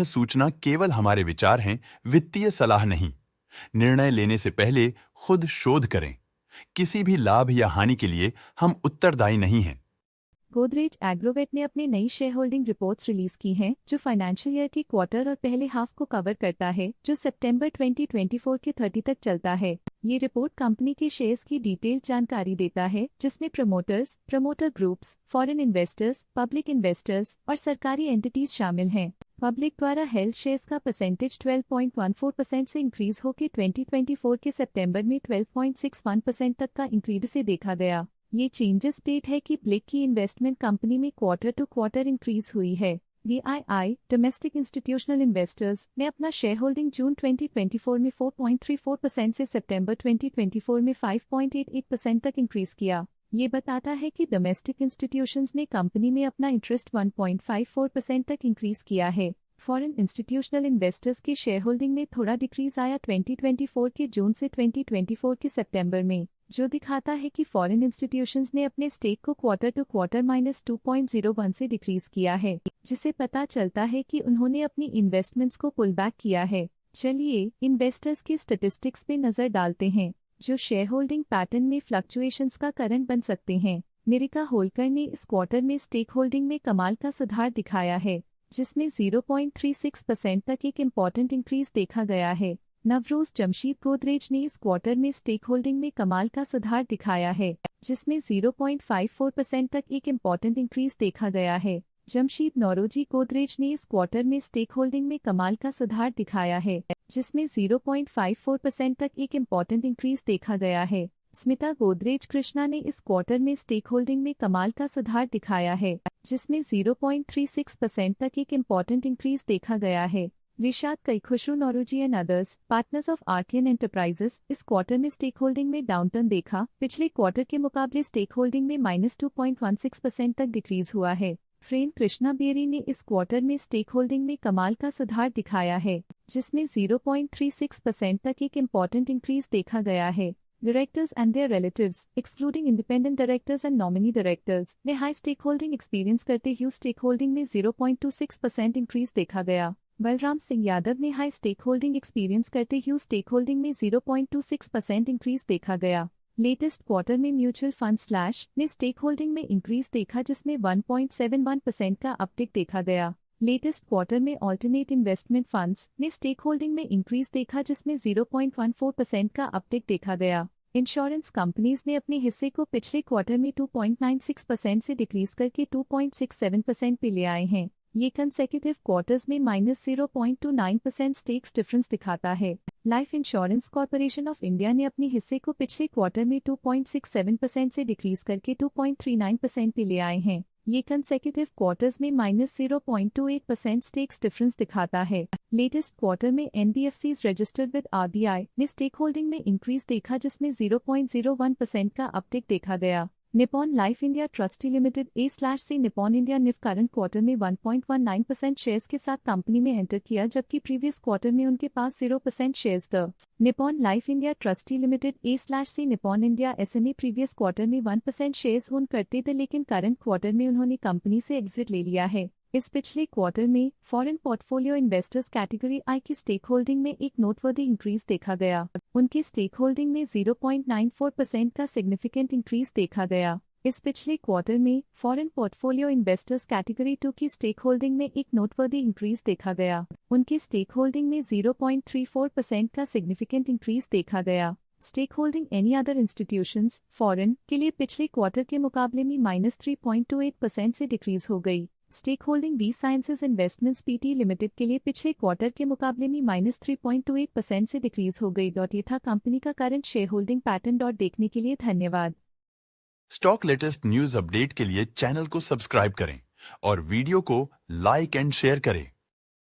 सूचना केवल हमारे विचार हैं, वित्तीय सलाह नहीं। निर्णय लेने से पहले खुद शोध करें। किसी भी लाभ या हानि के लिए हम उत्तरदायी नहीं हैं। गोदरेज एग्रोवेट ने अपनी नई शेयर होल्डिंग रिपोर्ट्स रिलीज की हैं, जो फाइनेंशियल ईयर की क्वार्टर और पहले हाफ को कवर करता है, जो सितंबर 2024 के 30 तक चलता है। ये रिपोर्ट कंपनी के शेयर्स की डिटेल्ड जानकारी देता है, जिसमें promoters, promoter groups, foreign investors, public investors और सरकारी एंटिटीज शामिल हैं। पब्लिक द्वारा हेल्ड शेयर्स का परसेंटेज 12.14% से इंक्रीज होकर 2024 के सितंबर में 12.61% तक का इंक्रीज से देखा गया। ये चेंजेस डेट है कि ब्लिक की इन्वेस्टमेंट कंपनी में क्वार्टर टू क्वार्टर इंक्रीज हुई है। DII डोमेस्टिक इंस्टीट्यूशनल इन्वेस्टर्स ने अपना शेयर होल्डिंग जून 2024 में 4.34% से सितंबर 2024 में 5.88% तक इंक्रीज किया। ये बताता है कि डोमेस्टिक इंस्टीट्यूशंस ने कंपनी में अपना इंटरेस्ट 1.54% तक इंक्रीज किया है। फॉरेन इंस्टीट्यूशनल इन्वेस्टर्स के शेयर होल्डिंग में थोड़ा डिक्रीज आया 2024 के जून से 2024 के सितंबर में, जो दिखाता है कि फॉरेन इंस्टीट्यूशंस ने अपने स्टेक को क्वार्टर टू क्वार्टर -2.01 से डिक्रीज किया है, जिसे पता चलता है कि उन्होंने अपनी इन्वेस्टमेंट्स को पुल बैक किया है। चलिए इन्वेस्टर्स के स्टैटिस्टिक्स पे नजर डालते हैं, जो शेयर होल्डिंग पैटर्न में फ्लक्चुएशंस का कारण बन सकते हैं। निरिका होल्कर ने इस क्वार्टर में स्टेक होल्डिंग में कमाल का सुधार दिखाया है, जिसमें 0.36% तक एक इम्पॉर्टेंट इंक्रीज देखा गया है। नवरोज जमशीद गोदरेज ने इस क्वार्टर में स्टेक होल्डिंग में कमाल का सुधार दिखाया है, जिसमें 0.54% तक एक इम्पॉर्टेंट इंक्रीज देखा गया है। जमशीद नौरोजी गोदरेज ने इस क्वार्टर में स्टेक होल्डिंग में कमाल का सुधार दिखाया है, जिसमें 0.54% तक एक इम्पॉर्टेंट इंक्रीज देखा गया है। स्मिता गोदरेज कृष्णा ने इस क्वार्टर में स्टेक होल्डिंग में कमाल का सुधार दिखाया है, जिसमें 0.36% तक एक इम्पॉर्टेंट इंक्रीज देखा गया है। Rishad Kaikhushru Naoroji and others partners of Archean Enterprises इस क्वार्टर में स्टेक होल्डिंग में डाउनटर्न देखा। पिछले क्वार्टर के मुकाबले स्टेक होल्डिंग में -2.16% तक डिक्रीज हुआ है। फ्रेन कृष्णा बेरी ने इस क्वार्टर में स्टेक होल्डिंग में कमाल का सुधार दिखाया है, जिसमें 0.36% तक एक इम्पॉर्टेंट इंक्रीज देखा गया है। Directors and their relatives, excluding independent directors and nominee directors, ने हाई स्टेक होल्डिंग एक्सपीरियंस करते हुए स्टेक होल्डिंग में 0.26% इंक्रीज देखा गया। बलराम सिंह यादव ने हाई स्टेक होल्डिंग एक्सपीरियंस करते हुए स्टेक होल्डिंग में 0.26% इंक्रीज देखा गया। लेटेस्ट क्वार्टर में म्यूचुअल फंड स्लैश ने स्टेक होल्डिंग में इंक्रीज देखा, जिसमें 1.71% का अपटिक देखा गया। लेटेस्ट क्वार्टर में ऑल्टरनेट इन्वेस्टमेंट फंड्स ने स्टेक होल्डिंग में इंक्रीज देखा, जिसमें 0.14% का अपटिक देखा गया। इंश्योरेंस कंपनीज ने अपने हिस्से को पिछले क्वार्टर में 2.96% से डिक्रीज करके 2.67% पे ले आए हैं। ये कंसेक्यूटिव क्वार्टर्स में -0.29% स्टेक्स डिफरेंस दिखाता है। Life insurance corporation of India ने अपने हिस्से को पिछले क्वार्टर में 2.67% से डिक्रीज करके 2.39% पे ले आए हैं। ये कंसेक्यूटिव क्वार्टर्स में -0.28% स्टेक्स डिफरेंस दिखाता है। लेटेस्ट क्वार्टर में NBFCs रजिस्टर्ड विद RBI ने स्टेक होल्डिंग में इंक्रीज देखा, जिसमें 0.01% का अपटिक देखा गया। Nippon Life India Trustee Limited A/C Nippon India निफ्ट करंट क्वार्टर में 1.19% शेयर्स के साथ कंपनी में एंटर किया, जबकि प्रीवियस क्वार्टर में उनके पास 0% शेयर्स थे। Nippon Life India Trustee Limited A/C Nippon India SMA previous quarter में 1% शेयर्स ओन करते थे, लेकिन करंट क्वार्टर में उन्होंने कंपनी से एग्जिट ले लिया है। इस पिछले क्वार्टर में foreign portfolio investors category I की स्टेक होल्डिंग में एक नोटवर्दी इंक्रीज देखा गया। उनके स्टेक होल्डिंग में 0.94% का सिग्निफिकेंट इंक्रीज देखा गया। इस पिछले क्वार्टर में फॉरेन पोर्टफोलियो इन्वेस्टर्स कैटेगरी 2 की स्टेक होल्डिंग में एक नोटवर्दी इंक्रीज देखा गया। उनकी स्टेक होल्डिंग में 0.34% का सिग्निफिकेंट इंक्रीज देखा गया। Stake holding any other institutions foreign के लिए पिछले क्वार्टर के मुकाबले में -3.28% से डिक्रीज हो गई। Stake holding V Sciences Investments PT Limited के लिए पिछले क्वार्टर के मुकाबले में -3.28% से डिक्रीज हो गई। ये था कंपनी का करंट शेयर होल्डिंग पैटर्न। देखने के लिए धन्यवाद। स्टॉक लेटेस्ट न्यूज अपडेट के लिए चैनल को सब्सक्राइब करें और वीडियो को लाइक एंड शेयर करें।